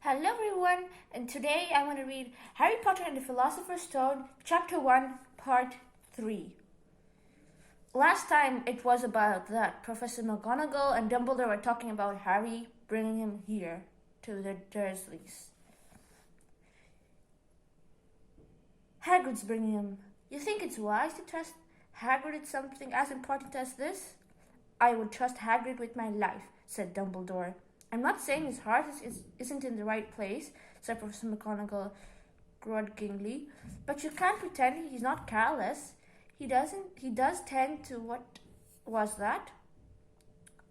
Hello everyone, and today I want to read Harry Potter and the Philosopher's Stone, Chapter 1, Part 3. Last time it was about that Professor McGonagall and Dumbledore were talking about Harry bringing him here to the Dursleys. Hagrid's bringing him. You think it's wise to trust Hagrid with something as important as this? I would trust Hagrid with my life, said Dumbledore. I'm not saying his heart isn't in the right place, said Professor McGonagall grudgingly, but you can't pretend he's not careless. He does tend to what was that?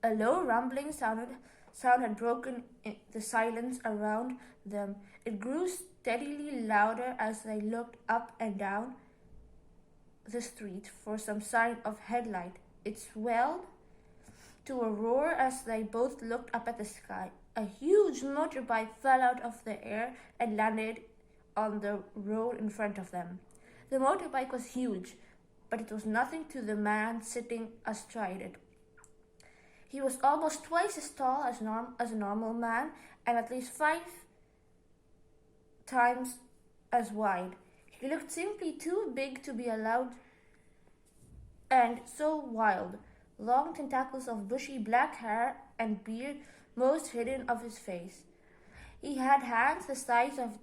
A low rumbling sound had broken the silence around them. It grew steadily louder as they looked up and down the street for some sign of headlight. It swelled to a roar as they both looked up at the sky. A huge motorbike fell out of the air and landed on the road in front of them. The motorbike was huge, but it was nothing to the man sitting astride it. He was almost twice as tall as a normal man and at least 5 times as wide. He looked simply too big to be allowed and so wild. Long tentacles of bushy black hair and beard most hidden of his face. He had hands the size of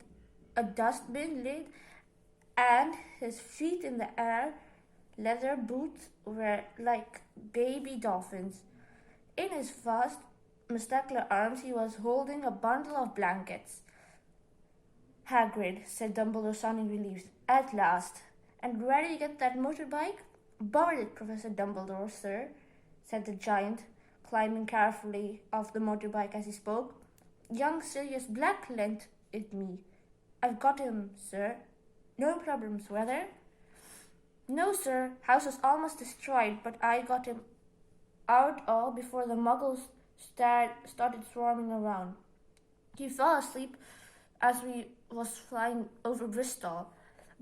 a dustbin lid, and his feet in the air leather boots were like baby dolphins. In his vast, muscular arms he was holding a bundle of blankets. Hagrid, said Dumbledore, sounding relieved. At last. And where did you get that motorbike? Borrowed it, Professor Dumbledore, sir, said the giant, climbing carefully off the motorbike as he spoke. Young Sirius Black lent it me. I've got him, sir. No problems, were there? No, sir. House was almost destroyed, but I got him out all before the muggles started swarming around. He fell asleep as we was flying over Bristol.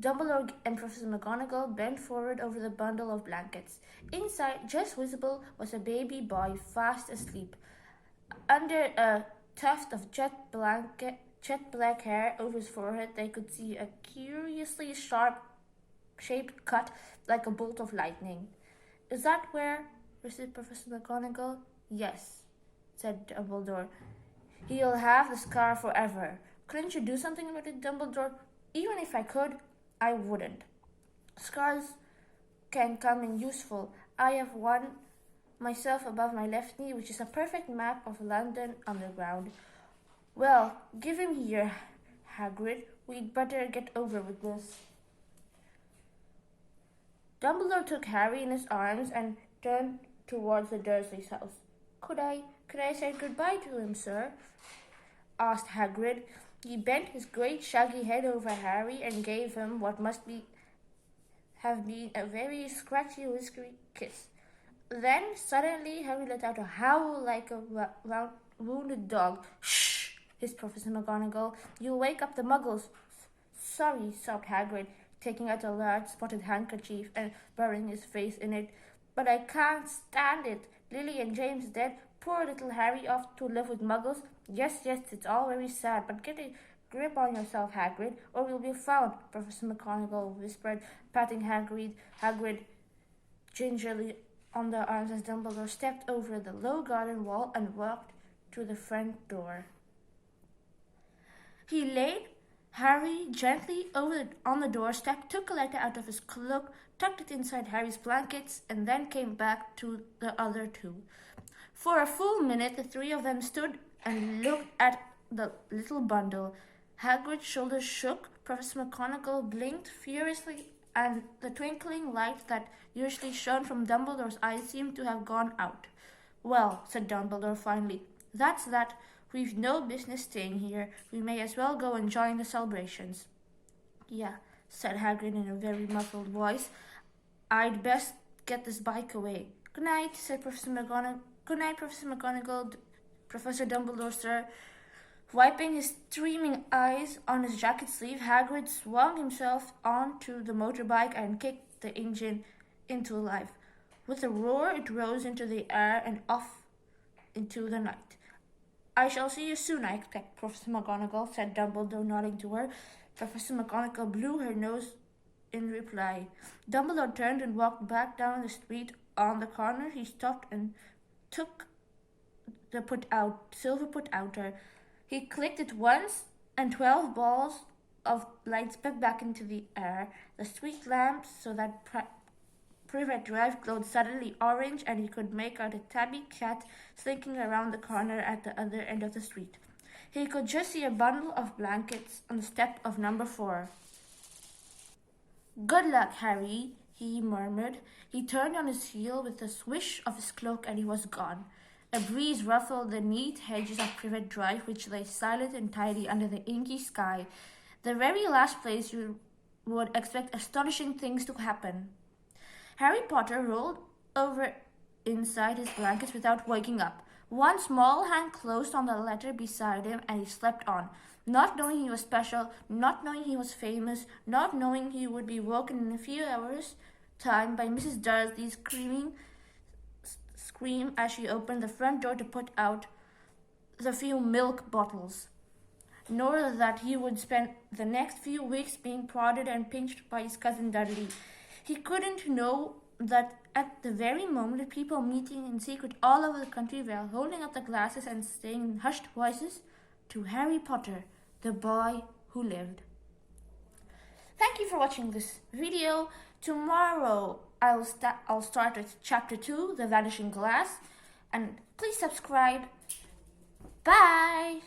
Dumbledore and Professor McGonagall bent forward over the bundle of blankets. Inside, just visible, was a baby boy fast asleep. Under a tuft of jet black hair over his forehead, they could see a curiously sharp-shaped cut like a bolt of lightning. Is that where? Said Professor McGonagall. Yes, said Dumbledore. He'll have the scar forever. Couldn't you do something about it, Dumbledore? Even if I could, I wouldn't. Scars can come in useful. I have one myself above my left knee, which is a perfect map of London Underground. Well, give him here, Hagrid. We'd better get over with this. Dumbledore took Harry in his arms and turned towards the Dursleys' house. Could I say goodbye to him, sir? Asked Hagrid. He bent his great shaggy head over Harry and gave him what must have been a very scratchy, whiskery kiss. Then, suddenly, Harry let out a howl like a wounded dog. Shh! hissed Professor McGonagall. You'll wake up the muggles. Sorry, sobbed Hagrid, taking out a large spotted handkerchief and burying his face in it. But I can't stand it. Lily and James dead. Poor little Harry off to live with muggles. Yes, it's all very sad, but get a grip on yourself, Hagrid, or we'll be found, Professor McGonagall whispered, patting Hagrid gingerly on the arms as Dumbledore stepped over the low garden wall and walked to the front door. He laid Harry gently on the doorstep, took a letter out of his cloak, tucked it inside Harry's blankets, and then came back to the other two. For a full minute, the three of them stood and looked at the little bundle. Hagrid's shoulders shook, Professor McGonagall blinked furiously, and the twinkling light that usually shone from Dumbledore's eyes seemed to have gone out. Well, said Dumbledore finally, that's that. We've no business staying here. We may as well go and join the celebrations. Yeah, said Hagrid in a very muffled voice. I'd best get this bike away. Good night, said Professor McGonagall. Good night, Professor McGonagall. Professor Dumbledore, sir. Wiping his streaming eyes on his jacket sleeve, Hagrid swung himself onto the motorbike and kicked the engine into life. With a roar, it rose into the air and off into the night. I shall see you soon, I expect, Professor McGonagall, said Dumbledore, nodding to her. Professor McGonagall blew her nose in reply. Dumbledore turned and walked back down the street. On the corner, he stopped and took the silver put-outer. He clicked it once, and 12 balls of light sped back into the air. The street lamps, so that Privet Drive glowed suddenly orange, and he could make out a tabby cat slinking around the corner at the other end of the street. He could just see a bundle of blankets on the step of number 4. "Good luck, Harry," he murmured. He turned on his heel with a swish of his cloak, and he was gone. A breeze ruffled the neat hedges of Privet Drive, which lay silent and tidy under the inky sky, the very last place you would expect astonishing things to happen. Harry Potter rolled over inside his blankets without waking up. One small hand closed on the letter beside him, and he slept on, not knowing he was special, not knowing he was famous, not knowing he would be woken in a few hours' time by Mrs. Dursley's scream as she opened the front door to put out the few milk bottles, nor that he would spend the next few weeks being prodded and pinched by his cousin Dudley. He couldn't know that at the very moment people meeting in secret all over the country were holding up the glasses and saying in hushed voices, "To Harry Potter, the boy who lived." Thank you for watching this video. Tomorrow I'll start with chapter 2, The Vanishing Glass, and please subscribe. Bye!